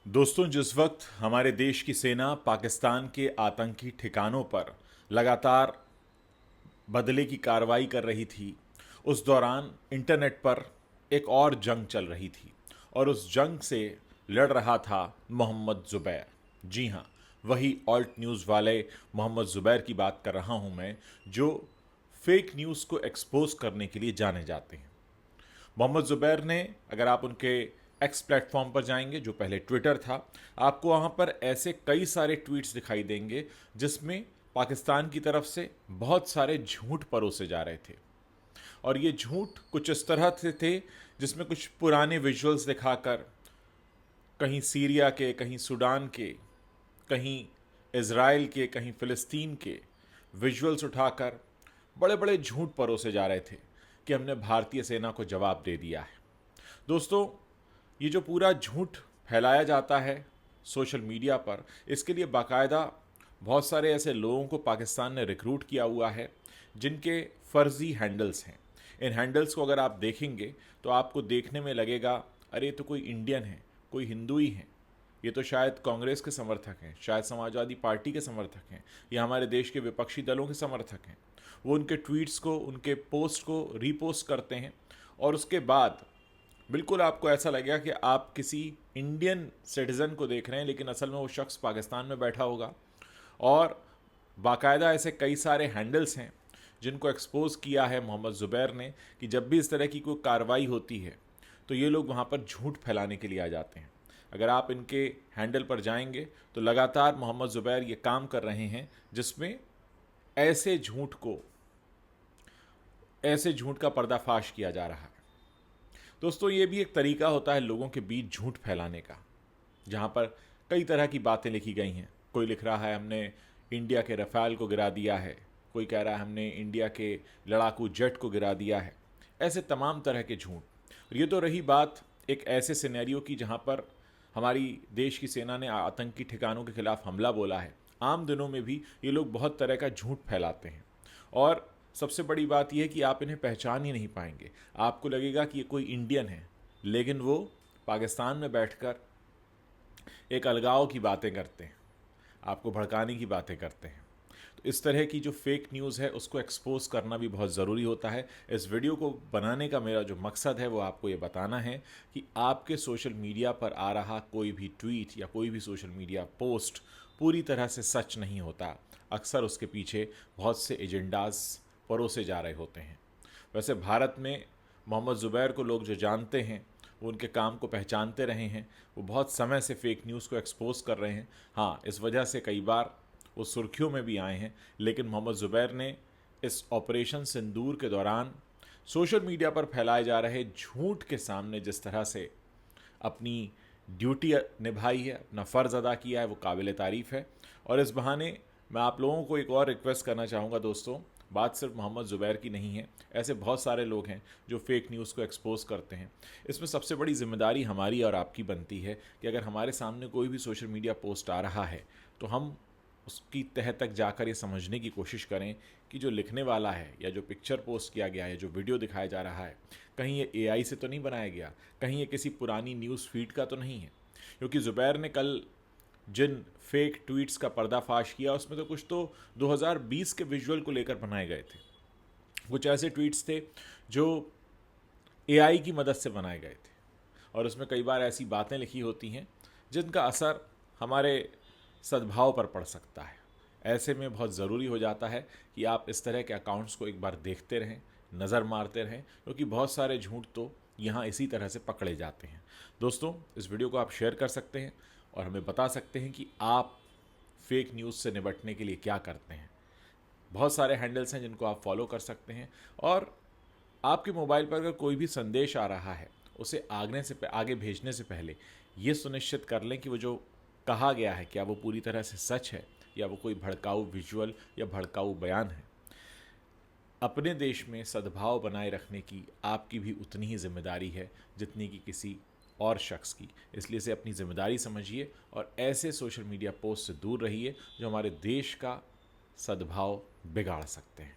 दोस्तों, जिस वक्त हमारे देश की सेना पाकिस्तान के आतंकी ठिकानों पर लगातार बदले की कार्रवाई कर रही थी, उस दौरान इंटरनेट पर एक और जंग चल रही थी और उस जंग से लड़ रहा था मोहम्मद ज़ुबैर। जी हाँ, वही ऑल्ट न्यूज़ वाले मोहम्मद ज़ुबैर की बात कर रहा हूँ मैं, जो फेक न्यूज़ को एक्सपोज करने के लिए जाने जाते हैं। मोहम्मद ज़ुबैर ने, अगर आप उनके एक्स प्लेटफॉर्म पर जाएंगे जो पहले ट्विटर था, आपको वहाँ पर ऐसे कई सारे ट्वीट्स दिखाई देंगे जिसमें पाकिस्तान की तरफ से बहुत सारे झूठ परोसे जा रहे थे। और ये झूठ कुछ इस तरह से थे जिसमें कुछ पुराने विजुअल्स दिखाकर, कहीं सीरिया के, कहीं सूडान के, कहीं इज़राइल के, कहीं फ़िलिस्तीन के विजुअल्स उठाकर बड़े बड़े झूठ परोसे जा रहे थे कि हमने भारतीय सेना को जवाब दे दिया है। दोस्तों, ये जो पूरा झूठ फैलाया जाता है सोशल मीडिया पर, इसके लिए बाकायदा बहुत सारे ऐसे लोगों को पाकिस्तान ने रिक्रूट किया हुआ है जिनके फर्जी हैंडल्स हैं। इन हैंडल्स को अगर आप देखेंगे तो आपको देखने में लगेगा, अरे ये तो कोई इंडियन है, कोई हिंदू ही है, ये तो शायद कांग्रेस के समर्थक हैं, शायद समाजवादी पार्टी के समर्थक हैं, या हमारे देश के विपक्षी दलों के समर्थक हैं। वो उनके ट्वीट्स को, उनके पोस्ट को रीपोस्ट करते हैं और उसके बाद बिल्कुल आपको ऐसा लगेगा कि आप किसी इंडियन सिटीज़न को देख रहे हैं, लेकिन असल में वो शख्स पाकिस्तान में बैठा होगा। और बाकायदा ऐसे कई सारे हैंडल्स हैं जिनको एक्सपोज किया है मोहम्मद ज़ुबैर ने कि जब भी इस तरह की कोई कार्रवाई होती है तो ये लोग वहाँ पर झूठ फैलाने के लिए आ जाते हैं। अगर आप इनके हैंडल पर जाएंगे तो लगातार मोहम्मद ज़ुबैर ये काम कर रहे हैं जिसमें ऐसे झूठ को, ऐसे झूठ का पर्दाफाश किया जा रहा है। दोस्तों, ये भी एक तरीका होता है लोगों के बीच झूठ फैलाने का, जहाँ पर कई तरह की बातें लिखी गई हैं। कोई लिख रहा है हमने इंडिया के रफ़ाल को गिरा दिया है, कोई कह रहा है हमने इंडिया के लड़ाकू जेट को गिरा दिया है। ऐसे तमाम तरह के झूठ। और ये तो रही बात एक ऐसे सिनेरियो की जहाँ पर हमारी देश की सेना ने आतंकी ठिकानों के खिलाफ हमला बोला है। आम दिनों में भी ये लोग बहुत तरह का झूठ फैलाते हैं और सबसे बड़ी बात यह है कि आप इन्हें पहचान ही नहीं पाएंगे। आपको लगेगा कि ये कोई इंडियन है, लेकिन वो पाकिस्तान में बैठकर एक अलगाव की बातें करते हैं, आपको भड़काने की बातें करते हैं। तो इस तरह की जो फेक न्यूज़ है उसको एक्सपोज करना भी बहुत ज़रूरी होता है। इस वीडियो को बनाने का मेरा जो मकसद है वो आपको ये बताना है कि आपके सोशल मीडिया पर आ रहा कोई भी ट्वीट या कोई भी सोशल मीडिया पोस्ट पूरी तरह से सच नहीं होता। अक्सर उसके पीछे बहुत से एजेंडाज परोसे जा रहे होते हैं। वैसे भारत में मोहम्मद ज़ुबैर को लोग जो जानते हैं, वो उनके काम को पहचानते रहे हैं, वो बहुत समय से फेक न्यूज़ को एक्सपोज कर रहे हैं। हाँ, इस वजह से कई बार वो सुर्खियों में भी आए हैं, लेकिन मोहम्मद ज़ुबैर ने इस ऑपरेशन सिंदूर के दौरान सोशल मीडिया पर फैलाए जा रहे झूठ के सामने जिस तरह से अपनी ड्यूटी निभाई है, अपना फ़र्ज़ अदा किया है, वो काबिल तारीफ़ है। और इस बहाने मैं आप लोगों को एक और रिक्वेस्ट करना चाहूँगा दोस्तों, बात सिर्फ मोहम्मद ज़ुबैर की नहीं है, ऐसे बहुत सारे लोग हैं जो फेक न्यूज़ को एक्सपोज करते हैं। इसमें सबसे बड़ी जिम्मेदारी हमारी और आपकी बनती है कि अगर हमारे सामने कोई भी सोशल मीडिया पोस्ट आ रहा है तो हम उसकी तह तक जाकर ये समझने की कोशिश करें कि जो लिखने वाला है या जो पिक्चर पोस्ट किया गया है, जो वीडियो दिखाया जा रहा है, कहीं ये एआई से तो नहीं बनाया गया, कहीं ये किसी पुरानी न्यूज़ फीड का तो नहीं है। क्योंकि ज़ुबैर ने कल जिन फेक ट्वीट्स का पर्दाफाश किया उसमें तो कुछ तो 2020 के विजुअल को लेकर बनाए गए थे। कुछ ऐसे ट्वीट्स थे जो एआई की मदद से बनाए गए थे और उसमें कई बार ऐसी बातें लिखी होती हैं जिनका असर हमारे सद्भाव पर पड़ सकता है। ऐसे में बहुत ज़रूरी हो जाता है कि आप इस तरह के अकाउंट्स को एक बार देखते रहें, नज़र मारते रहें, क्योंकि बहुत सारे झूठ तो यहाँ इसी तरह से पकड़े जाते हैं। दोस्तों, इस वीडियो को आप शेयर कर सकते हैं और हमें बता सकते हैं कि आप फेक न्यूज़ से निपटने के लिए क्या करते हैं। बहुत सारे हैंडल्स हैं जिनको आप फॉलो कर सकते हैं। और आपके मोबाइल पर अगर कोई भी संदेश आ रहा है, उसे आगे भेजने से पहले ये सुनिश्चित कर लें कि वो जो कहा गया है क्या वो पूरी तरह से सच है या वो कोई भड़काऊ विजुअल या भड़काऊ बयान है। अपने देश में सद्भाव बनाए रखने की आपकी भी उतनी ही जिम्मेदारी है जितनी कि किसी और शख्स की। इसलिए इसे अपनी जिम्मेदारी समझिए और ऐसे सोशल मीडिया पोस्ट से दूर रहिए जो हमारे देश का सद्भाव बिगाड़ सकते हैं।